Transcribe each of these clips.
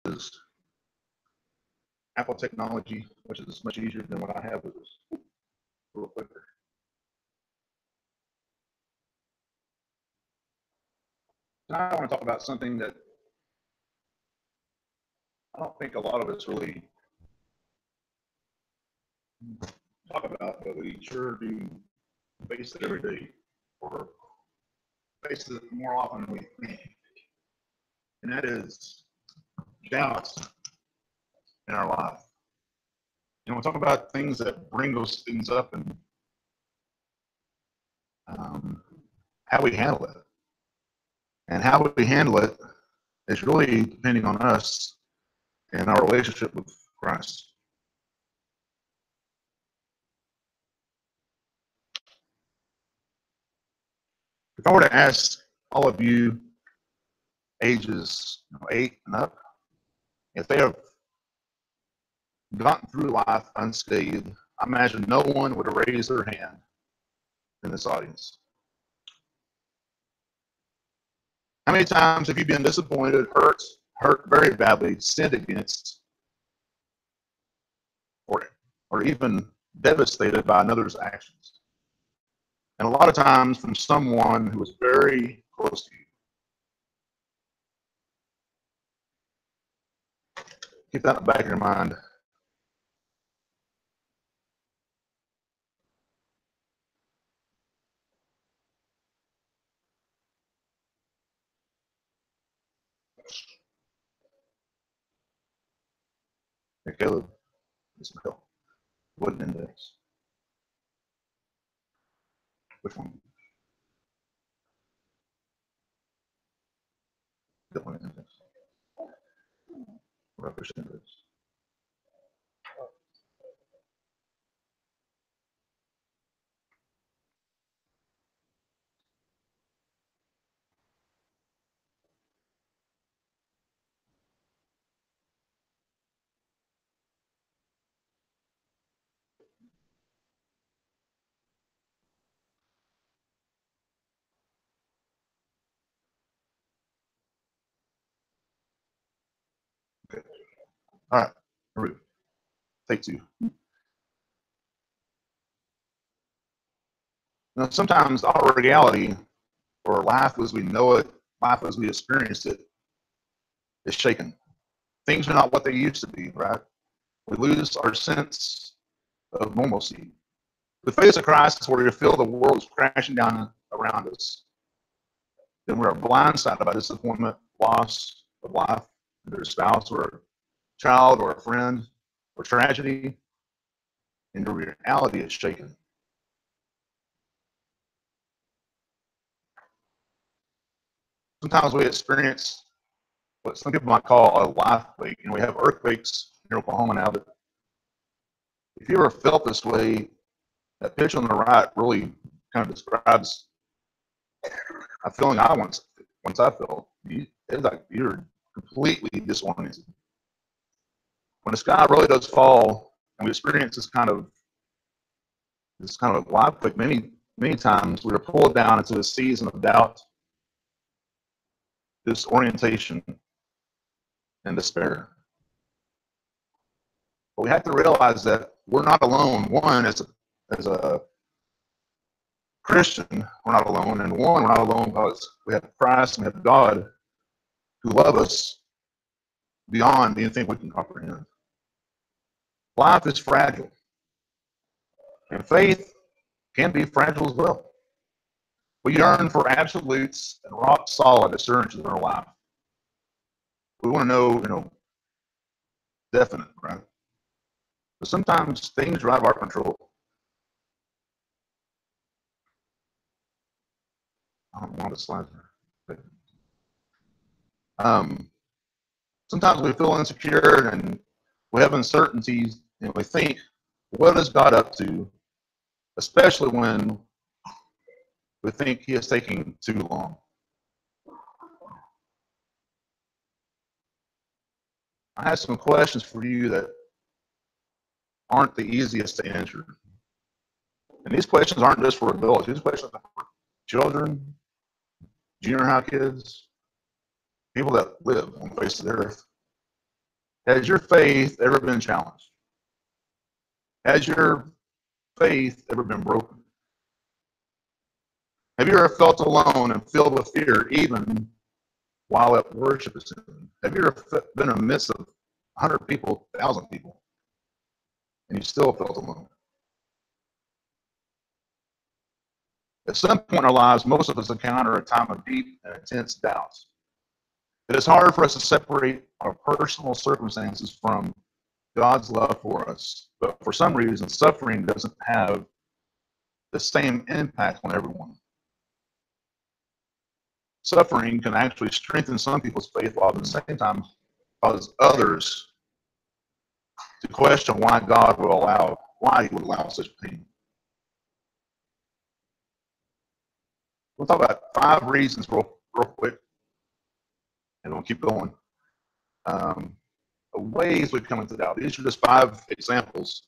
is Apple technology, which is much easier than what I have, which is a little quicker. Tonight I want to talk about something that I don't think a lot of us really talk about, but we sure do face it every day, or face it more often than we think. And that is doubt in our life. You know, we talk about things that bring those things up and how we handle it. And how we handle it is really depending on us and our relationship with Christ. If I were to ask all of you ages 8 and up, if they have gotten through life unscathed, I imagine no one would have raised their hand in this audience. How many times have you been disappointed, hurt very badly, sinned against, or even devastated by another's actions? And a lot of times from someone who was very close to you. Keep that in the back of your mind. Hey, Caleb, this bill. What index? Which one? The one index. Representatives. Okay. All right. Here we go. Take 2. Now, sometimes our reality, or life as we know it, life as we experience it, is shaken. Things are not what they used to be, right? We lose our sense of normalcy. The face of Christ is where we feel the world is crashing down around us. Then we're blindsided by disappointment, loss of life, either a spouse or a child or a friend, or tragedy, and the reality is shaken. Sometimes we experience what some people might call a life quake. You know, we have earthquakes in Oklahoma now, but if you ever felt this way, that picture on the right really kind of describes a feeling I once I felt. It's like you're completely disoriented. When the sky really does fall, and we experience this kind of life quake, many times we are pulled down into a season of doubt, disorientation, and despair. But we have to realize that we're not alone. One, as a Christian, we're not alone. And one, we're not alone because we have Christ and we have God who love us beyond anything we can comprehend. Life is fragile. And faith can be fragile as well. We yearn for absolutes and rock solid assurances in our life. We want to know, definite, right? But sometimes things drive our control. I don't want the slides there. Sometimes we feel insecure and we have uncertainties and we think, what is God up to? Especially when we think he is taking too long. I have some questions for you that aren't the easiest to answer. And these questions aren't just for adults. These questions are for children, junior high kids, people that live on the face of the earth. Has your faith ever been challenged? Has your faith ever been broken? Have you ever felt alone and filled with fear, even while at worship is happening? Have you ever been in the midst of 100 people, 1,000 people, and you still felt alone? At some point in our lives, most of us encounter a time of deep and intense doubts. It is hard for us to separate our personal circumstances from God's love for us, but for some reason, suffering doesn't have the same impact on everyone. Suffering can actually strengthen some people's faith, while at the same time cause others to question why he would allow such pain. We'll talk about 5 reasons real quick, and we'll keep going. Ways we come into doubt. These are just 5 examples.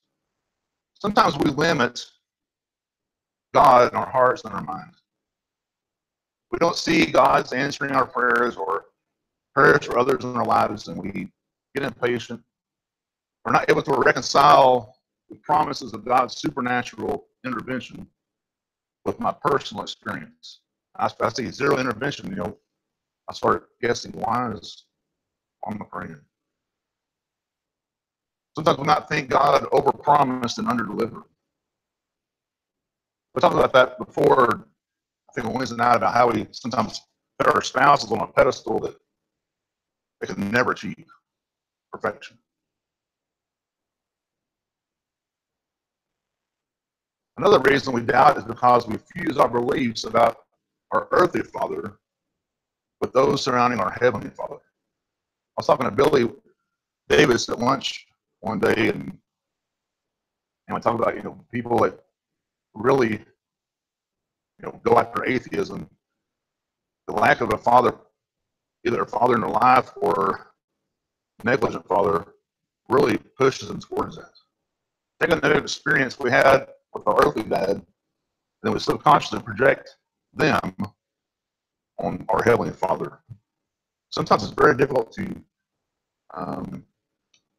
Sometimes we limit God in our hearts and our minds. We don't see God's answering our prayers or prayers for others in our lives, and we get impatient. We're not able to reconcile the promises of God's supernatural intervention with my personal experience. I see 0 intervention, I start guessing, why am I praying? Sometimes we might think God overpromised and underdelivered. We talked about that before, I think on Wednesday night, about how we sometimes put our spouses on a pedestal that they can never achieve perfection. Another reason we doubt is because we fuse our beliefs about our earthly father with those surrounding our heavenly father. I was talking to Billy Davis at lunch one day, and we talked about people that really go after atheism. The lack of a father, either a father in their life or negligent father, really pushes them towards that. Taking that experience we had with our earthly dad, then we subconsciously project them on our heavenly father. Sometimes it's very difficult to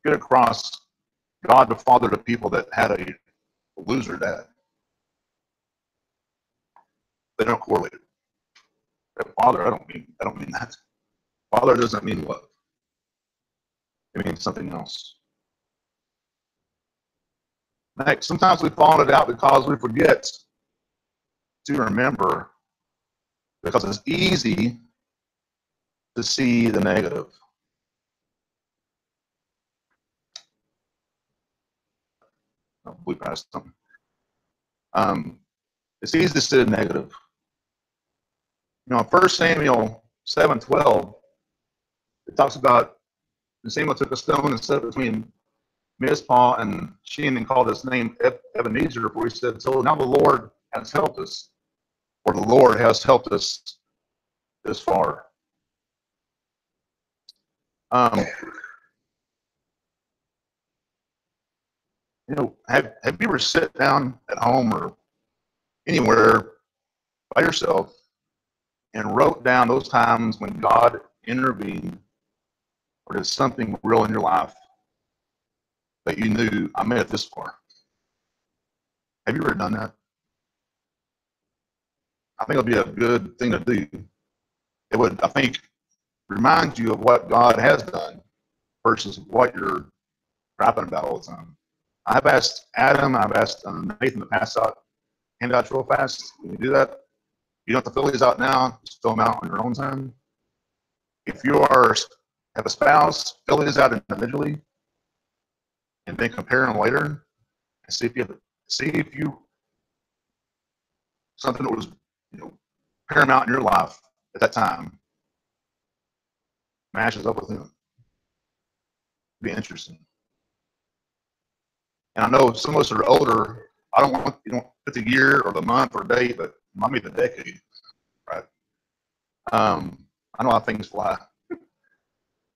get across God the Father to people that had a loser dad. They don't correlate it. Father, I don't mean that. Father doesn't mean love. It means something else. Next, sometimes we fall into doubt because we forget to remember, because it's easy to see the negative. We passed something. It's easy to see the negative. In 1 Samuel 7:12, it talks about Samuel took a stone and set it between Mizpah and Shin and called his name Ebenezer, for he said, so now the Lord has helped us, or the Lord has helped us this far. Have you ever sit down at home or anywhere by yourself and wrote down those times when God intervened or did something real in your life that you knew, I made it this far? Have you ever done that? I think it'll be a good thing to do. It would, I think, remind you of what God has done versus what you're rapping about all the time. I've asked Adam, I've asked Nathan to pass out handouts real fast. When you do that, you don't have to fill these out now. Just fill them out on your own time. If you have a spouse, fill these out individually, and then compare them later, and see if you something that was paramount in your life at that time matches up with him. It'd be interesting. And I know some of us are older. I don't want put the year or the month or date, but maybe the decade, right? I know how things fly.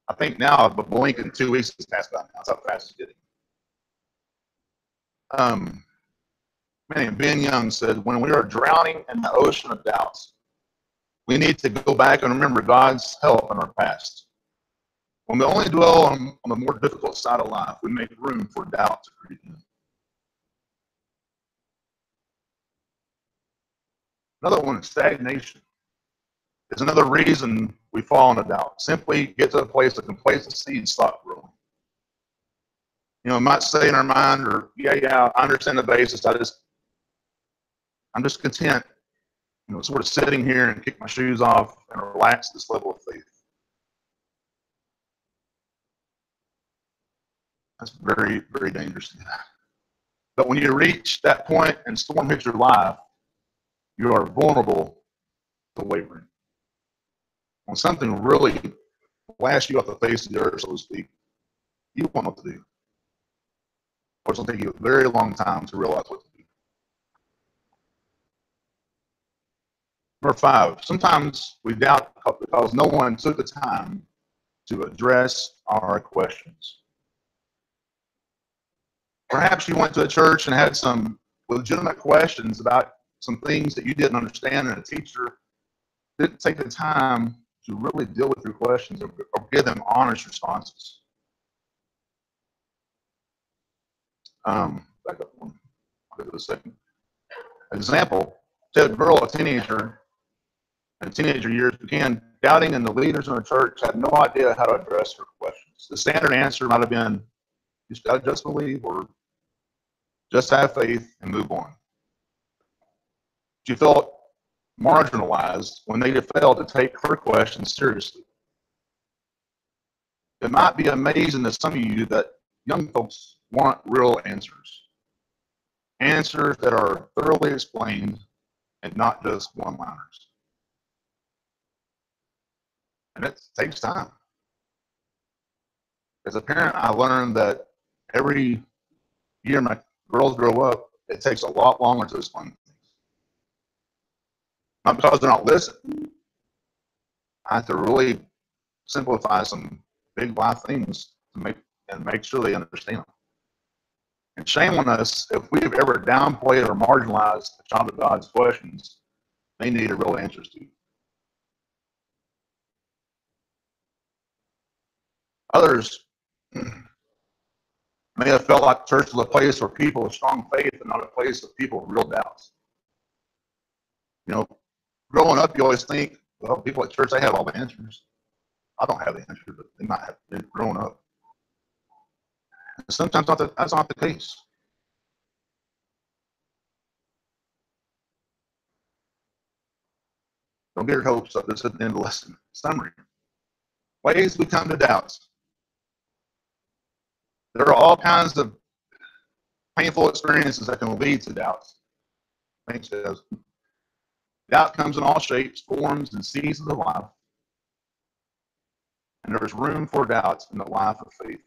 I think now, but blink in 2 weeks has passed by now. That's how fast it's getting. Ben Young said, when we are drowning in the ocean of doubts, we need to go back and remember God's help in our past. When we only dwell on the more difficult side of life, we make room for doubt to creep in. Another one, stagnation, is another reason we fall into doubt. Simply get to a place of complacency and stop growing. You know, we might say in our mind, or yeah, I understand the basis. I'm just content, you know, sort of sitting here and kick my shoes off and relax this level of faith. That's very, very dangerous to do that. But when you reach that point and storm hits your life, you are vulnerable to wavering. When something really blasts you off the face of the earth, so to speak, you won't know what to do. Or it's going to take you a very long time to realize what to do. Number 5, sometimes we doubt because no one took the time to address our questions. Perhaps you went to a church and had some legitimate questions about some things that you didn't understand, and a teacher didn't take the time to really deal with your questions or give them honest responses. Back up one. I'll give it a second. Example, a girl, a teenager, in teenager years began doubting, and the leaders in the church had no idea how to address her questions. The standard answer might have been, you gotta just believe, or just have faith and move on. She felt marginalized when they failed to take her questions seriously. It might be amazing to some of you that young folks want real answers. Answers that are thoroughly explained and not just one-liners. And it takes time. As a parent, I learned that every year my girls grow up, it takes a lot longer to explain things. Not because they're not listening. I have to really simplify some big life things to make sure they understand them. And shame on us if we've ever downplayed or marginalized a child of God's questions they need real answers to. Others may have felt like church was a place for people with strong faith and not a place of people with real doubts. You know, growing up, you always think, well, people at church, they have all the answers. I don't have the answers, but they might have been growing up. And sometimes that's not the case. Don't get your hopes up. This is the end of the lesson. Summary. Ways we come to doubts. There are all kinds of painful experiences that can lead to doubts. Thanks, Des. Doubt comes in all shapes, forms, and seasons of life. And there's room for doubts in the life of faith.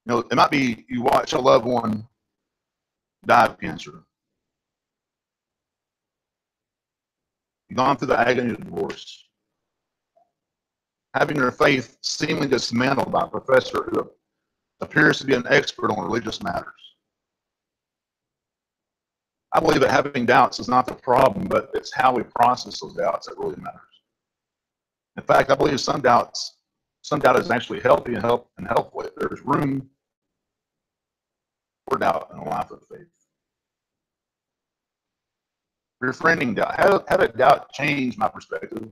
You know, it might be you watch a loved one die of cancer. You've gone through the agony of divorce. Having your faith seemingly dismantled by a professor who appears to be an expert on religious matters. I believe that having doubts is not the problem, but it's how we process those doubts that really matters. In fact, I believe some doubt is actually healthy and helpful. There's room for doubt in a life of faith. Reframing doubt. How did doubt change my perspective?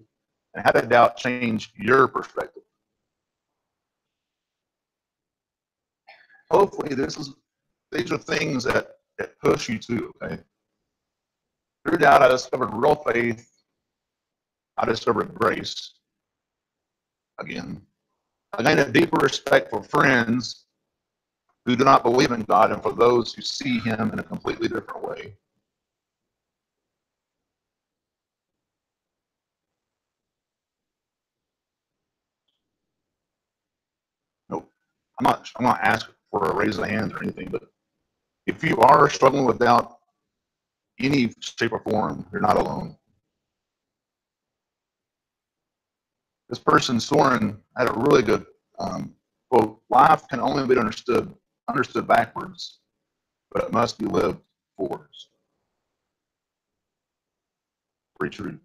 And how did doubt change your perspective? Hopefully, these are things that push you to, okay? Through doubt, I discovered real faith. I discovered grace. Again, I gained a deeper respect for friends who do not believe in God and for those who see Him in a completely different way. Nope. I'm not asking for a raise of hands or anything, but if you are struggling with doubt, any shape or form, you're not alone. This person, Soren, had a really good quote: "Life can only be understood backwards, but it must be lived forwards." Pretty true.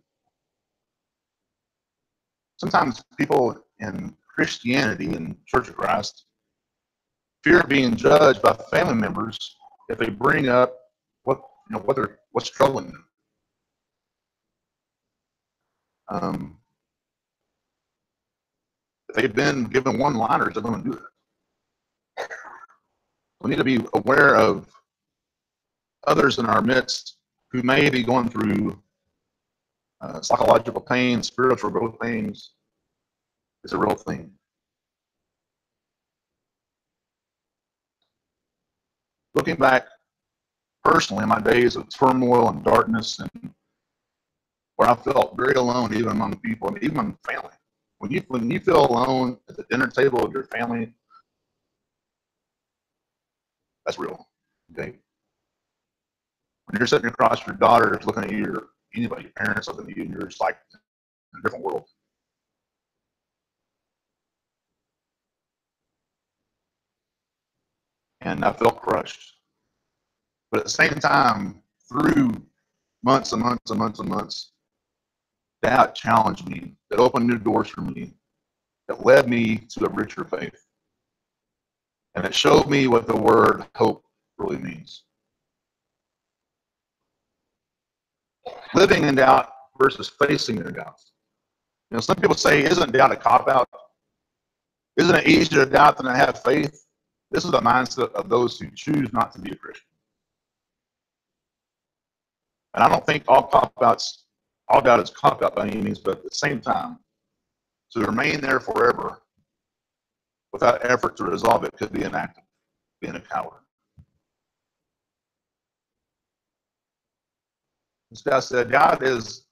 Sometimes people in Christianity and Church of Christ, fear of being judged by family members if they bring up what's troubling them. If they've been given one-liners, they're going to do it. We need to be aware of others in our midst who may be going through psychological pain, spiritual growth pains. Is a real thing. Looking back personally in my days of turmoil and darkness, and where I felt very alone, even among people, and even among family. When you feel alone at the dinner table of your family, that's real. Okay. When you're sitting across your daughters looking at you, or anybody, your parents looking at you, and you're just like in a different world. And I felt crushed. But at the same time, through months and months and months and months, that challenged me, that opened new doors for me, that led me to a richer faith. And it showed me what the word hope really means. Living in doubt versus facing their doubts. Some people say, isn't doubt a cop-out? Isn't it easier to doubt than to have faith? This is the mindset of those who choose not to be a Christian. And I don't think all doubt is cop-out by any means, but at the same time, to remain there forever without effort to resolve it could be an act of being a coward. This guy said, doubt is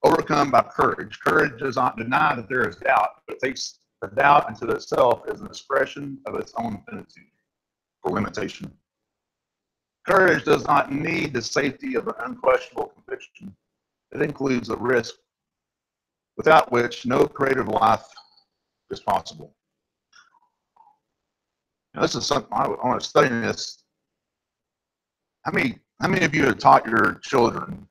overcome by courage. Courage does not deny that there is doubt, but it takes the doubt into itself as an expression of its own finitude or limitation. Courage does not need the safety of an unquestionable conviction. It includes a risk without which no creative life is possible. Now, this is something I want to study this. How many of you have taught your children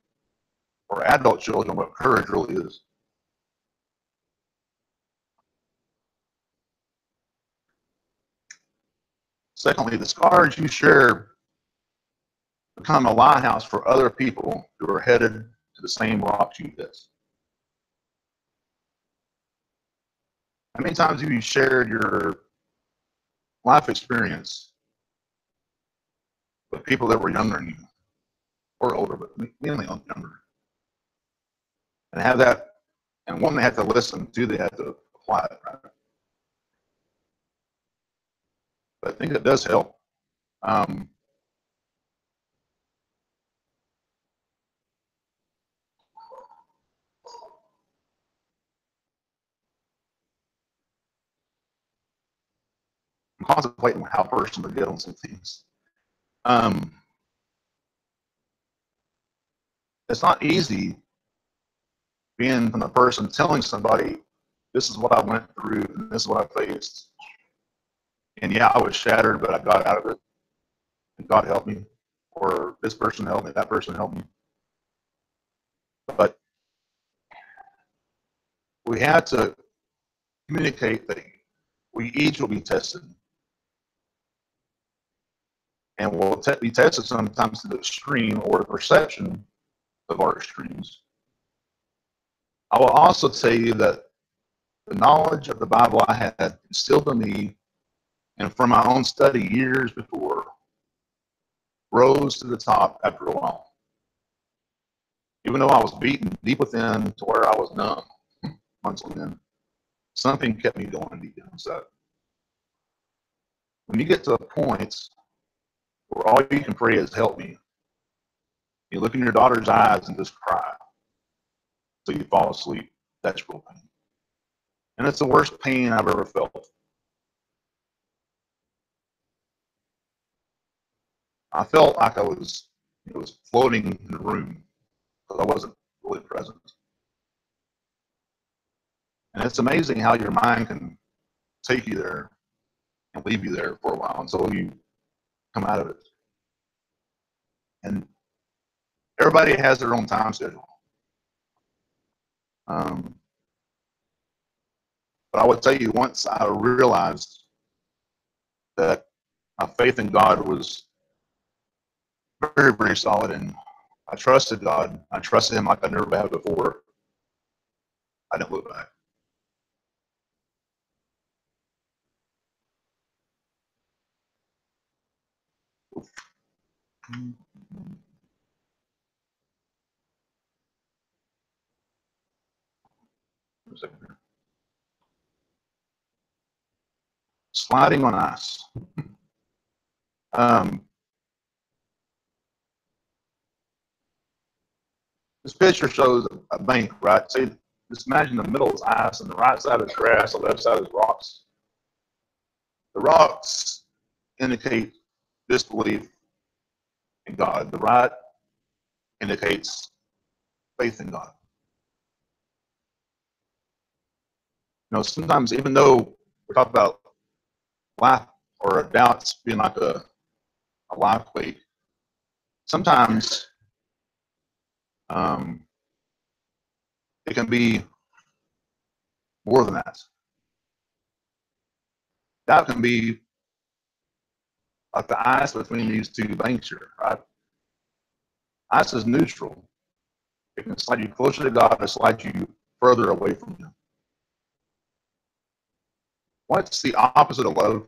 or adult children what courage really is? Secondly, the scars you share become a lighthouse for other people who are headed to the same rocks you did. How many times have you shared your life experience with people that were younger than you, or older, but mainly younger? And have that, and one, they have to listen, two, they have to apply it, right? But I think it does help. I'm contemplating how personal to get on some things. It's not easy being from a person telling somebody, this is what I went through, and this is what I faced. And yeah, I was shattered, but I got out of it. And God helped me. Or this person helped me, that person helped me. But we had to communicate that we each will be tested. And we'll be tested sometimes to the extreme or the perception of our extremes. I will also tell you that the knowledge of the Bible I had instilled in me, and from my own study years before, rose to the top after a while. Even though I was beaten deep within to where I was numb months on end, something kept me going deep inside. When you get to a point where all you can pray is help me, you look in your daughter's eyes and just cry till you fall asleep. That's real pain. And it's the worst pain I've ever felt. I felt like I was floating in the room because I wasn't really present. And it's amazing how your mind can take you there and leave you there for a while until you come out of it. And everybody has their own time schedule. But I would tell you, once I realized that my faith in God was very, very solid, and I trusted God, I trusted Him like I never had before, I didn't look back. Sliding on ice. Um, this picture shows a bank, right? So just imagine the middle is ice, and the right side is grass, the left side is rocks. The rocks indicate disbelief in God. The right indicates faith in God. You know, sometimes even though we talk about life or doubts being like a life weight, sometimes it can be more than that. Doubt can be like the ice between these two banks here, right? Ice is neutral. It can slide you closer to God or slide you further away from Him. What's the opposite of love?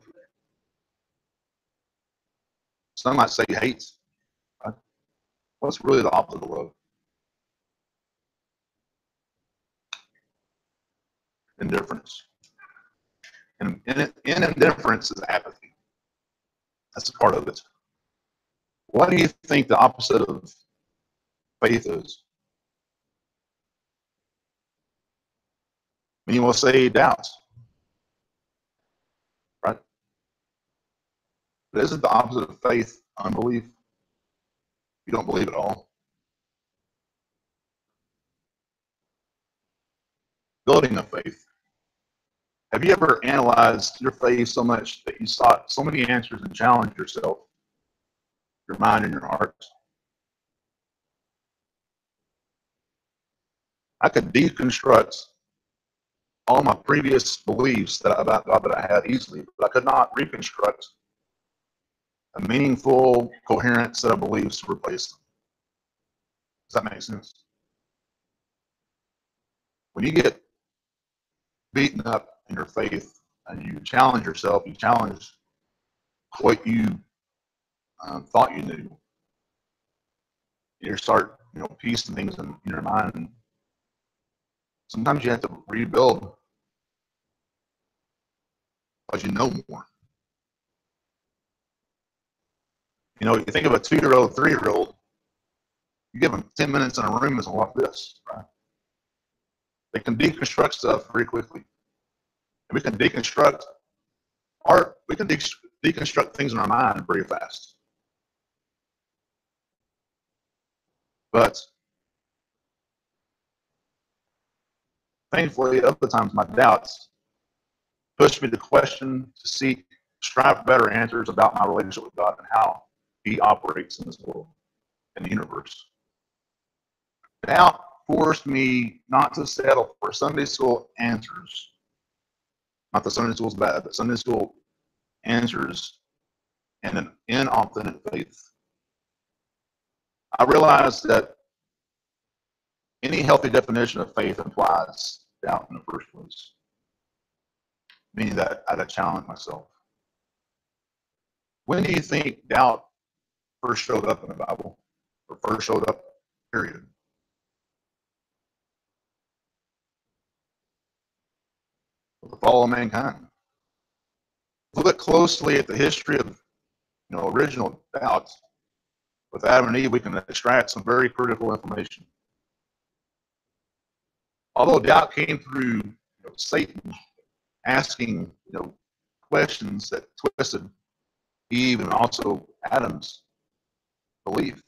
Some might say hate. Right? What's really the opposite of love? Indifference. And in indifference is apathy. That's a part of it. What do you think the opposite of faith is? Many will say doubt, right? But isn't the opposite of faith unbelief? You don't believe at all. Building a faith. Have you ever analyzed your faith so much that you sought so many answers and challenged yourself, your mind and your heart? I could deconstruct all my previous beliefs about God that I had easily, but I could not reconstruct a meaningful, coherent set of beliefs to replace them. Does that make sense? When you get beaten up in your faith and you challenge yourself, you challenge what you thought you knew, you start piecing things in your mind. Sometimes you have to rebuild because you know more. You think of a 2-year-old, 3-year-old, you give them 10 minutes in a room and like this, right? They can deconstruct stuff very quickly. And we can deconstruct art, we can deconstruct things in our mind very fast. But thankfully, other times my doubts push me to question, to seek, strive for better answers about my relationship with God and how He operates in this world, in the universe. Doubt forced me not to settle for Sunday school answers. Not that Sunday school is bad, but Sunday school answers and an inauthentic faith. I realized that any healthy definition of faith implies doubt in the first place, meaning that I had to challenge myself. When do you think doubt first showed up in the Bible, or first showed up, period? With the fall of mankind. Look closely at the history of original doubts. With Adam and Eve, we can extract some very critical information. Although doubt came through Satan asking questions that twisted Eve and also Adam's belief.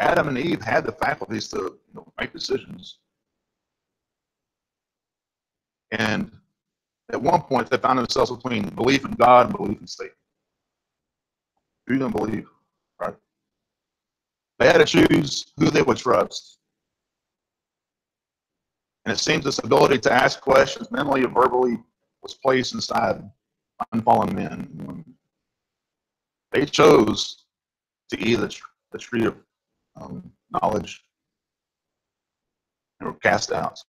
Adam and Eve had the faculties to make decisions. And at one point, they found themselves between belief in God and belief in Satan. Who are you going to believe? Right? They had to choose who they would trust. And it seems this ability to ask questions mentally or verbally was placed inside unfallen men. They chose to eat the tree of knowledge and were cast out.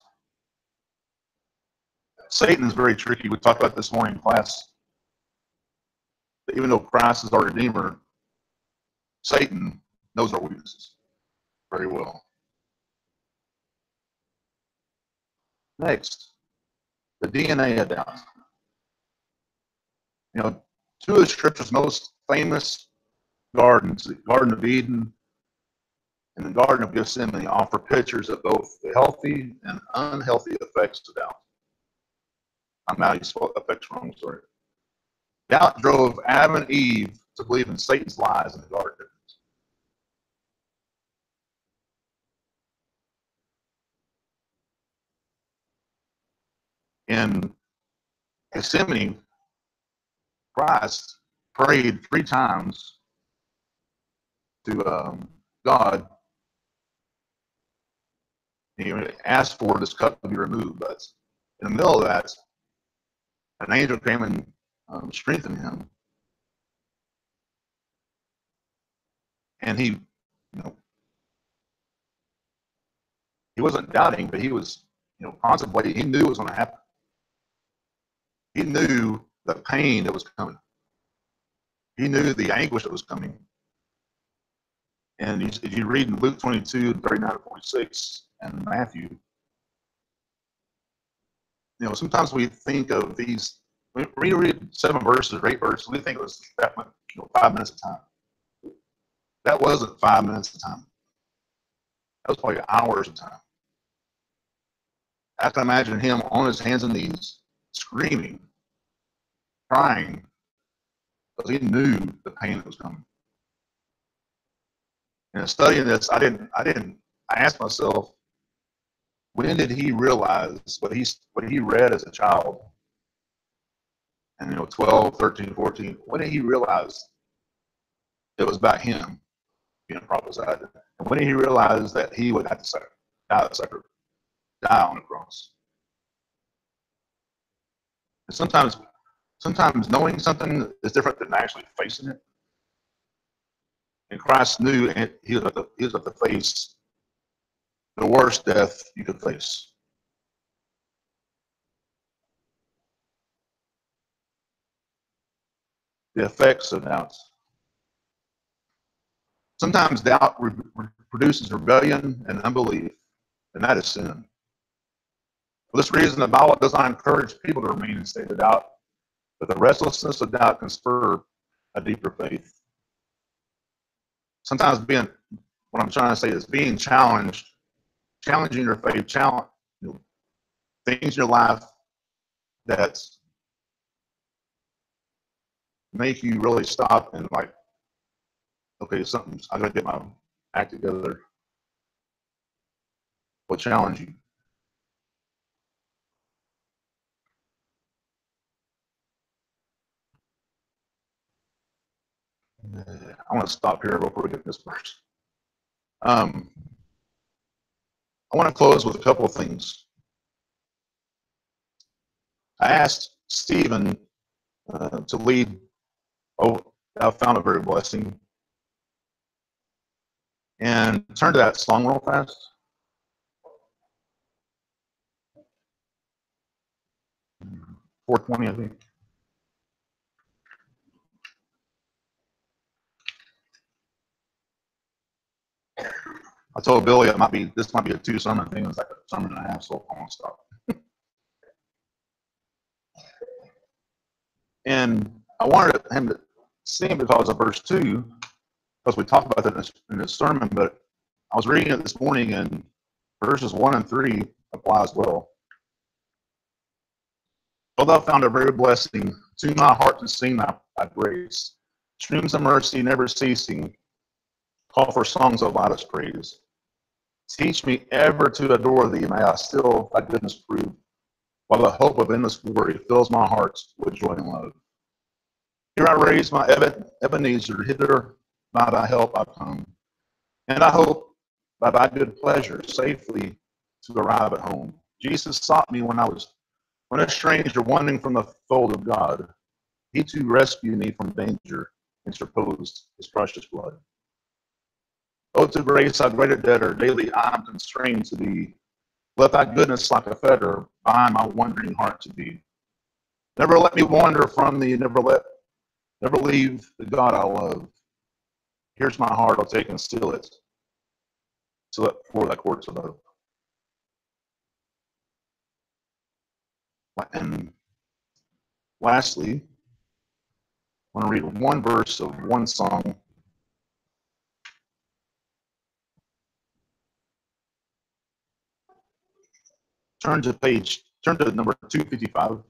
Satan is very tricky. We talked about this morning in class. That even though Christ is our Redeemer, Satan knows our weaknesses very well. Next, the DNA of doubt. You know, two of the scripture's most famous gardens, the Garden of Eden and the Garden of Gethsemane, offer pictures of both the healthy and unhealthy effects of doubt. Now you spelled effects wrong, sorry. Doubt drove Adam and Eve to believe in Satan's lies in the garden. In Gethsemane, Christ prayed 3 times to God. He asked for this cup to be removed, but in the middle of that, an angel came and strengthened him. And he, he wasn't doubting, but he was, contemplating. He knew it was going to happen. He knew the pain that was coming. He knew the anguish that was coming. And if you read in Luke 22, 39 to 46, and Matthew, sometimes we think of these, we read 7 verses or 8 verses, we think it was that much, 5 minutes of time. That wasn't 5 minutes of time. That was probably hours of time. I can imagine him on his hands and knees, screaming, crying, because he knew the pain that was coming. And in studying this, I asked myself, when did he realize what he read as a child? And 12, 13, 14, when did he realize it was about him being prophesied? And when did he realize that he would have to die on the cross? And sometimes knowing something is different than actually facing it. And Christ knew he was about to face the worst death you could face. The effects of doubt. Sometimes doubt produces rebellion and unbelief, and that is sin. For this reason, the Bible does not encourage people to remain in a state of doubt, but the restlessness of doubt can spur a deeper faith. Sometimes what I'm trying to say is being challenging your faith, things in your life that make you really stop and like, okay, I gotta get my act together. Will challenge you. I want to stop here before we get this verse. I want to close with a couple of things. I asked Stephen to lead. I found a very blessing. And turn to that song real fast. .420, I think. I told Billy this might be a 2 sermon thing. It's like a sermon and a half, so I want to stop. And I wanted him to sing because of verse 2, because we talked about that in this sermon, but I was reading it this morning, and verses 1 and 3 apply as well. "O thou found a very blessing, tune my heart to sing thy praise. Streams of mercy never ceasing, call for songs of loudest praise. Teach me ever to adore thee, may I still thy goodness prove, while the hope of endless glory fills my heart with joy and love. Here I raise my Ebenezer, hither by thy help I come, and I hope by thy good pleasure safely to arrive at home. Jesus sought me when a stranger wandering from the fold of God. He too rescued me from danger, interposed his precious blood. Oh, to grace, how great a debtor daily I am constrained to be. Let thy goodness like a fetter bind my wandering heart to thee. Never let me wander from thee, never leave the God I love. Here's my heart, I'll take and seal it for thy courts above. And lastly, I want to read one verse of one song. Turn to number 255.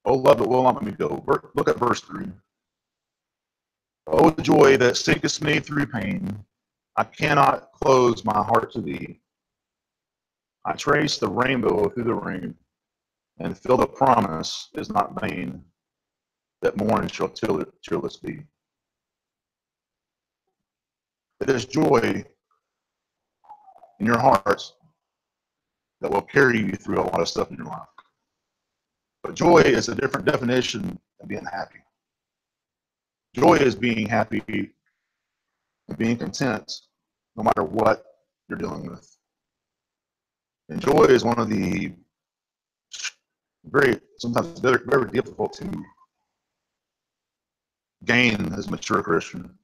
Oh, love, it will not let me go. Look at verse 3. Oh, joy that seekest me through pain. I cannot close my heart to thee. I trace the rainbow through the rain, and feel the promise is not vain, that morn shall cheerless be. It is joy in your heart that will carry you through a lot of stuff in your life. But joy is a different definition of being happy. Joy is being happy and being content no matter what you're dealing with. And joy is one of the sometimes very difficult to gain as a mature Christian.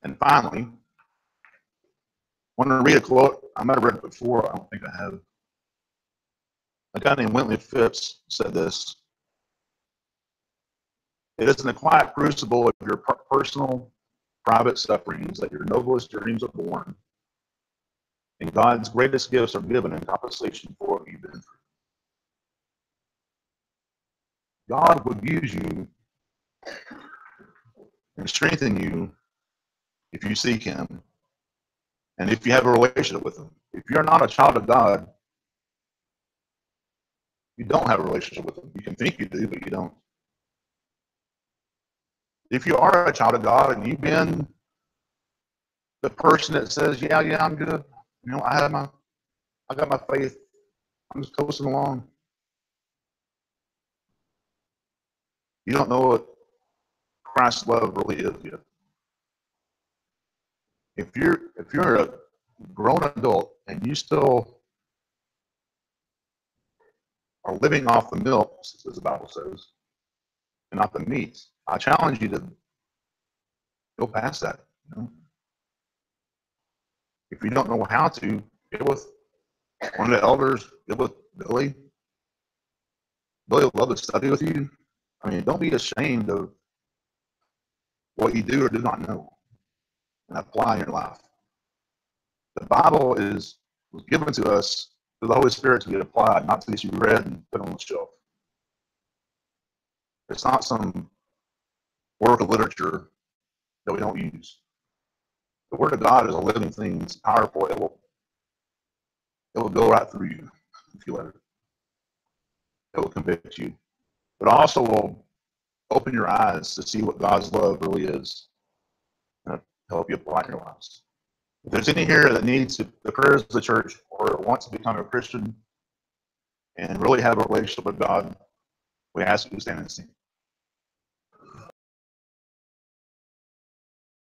And finally, I want to read a quote. I might have read it before. I don't think I have. A guy named Wintley Phipps said this. It is in the quiet crucible of your personal, private sufferings that your noblest dreams are born, and God's greatest gifts are given in compensation for what you've been through. God would use you and strengthen you if you seek Him and if you have a relationship with Him. If you're not a child of God, you don't have a relationship with Him. You can think you do, but you don't. If you are a child of God and you've been the person that says, yeah, I'm good. You know, I got my faith. I'm just coasting along. You don't know what Christ's love really is yet. If you're a grown adult and you still are living off the milk, as the Bible says, and not the meat, I challenge you to go past that. You know? If you don't know how to, get with one of the elders, get with Billy. Billy would love to study with you. I mean, don't be ashamed of what you do or do not know and apply in your life. The Bible was given to us through the Holy Spirit to be applied, not to be read and put on the shelf. It's not some work of literature that we don't use. The Word of God is a living thing. It's powerful. It will go right through you if you let it. It will convict you. But also will open your eyes to see what God's love really is and help you apply in your lives. If there's any here that needs the prayers of the church or wants to become a Christian and really have a relationship with God, we ask you to stand and sing.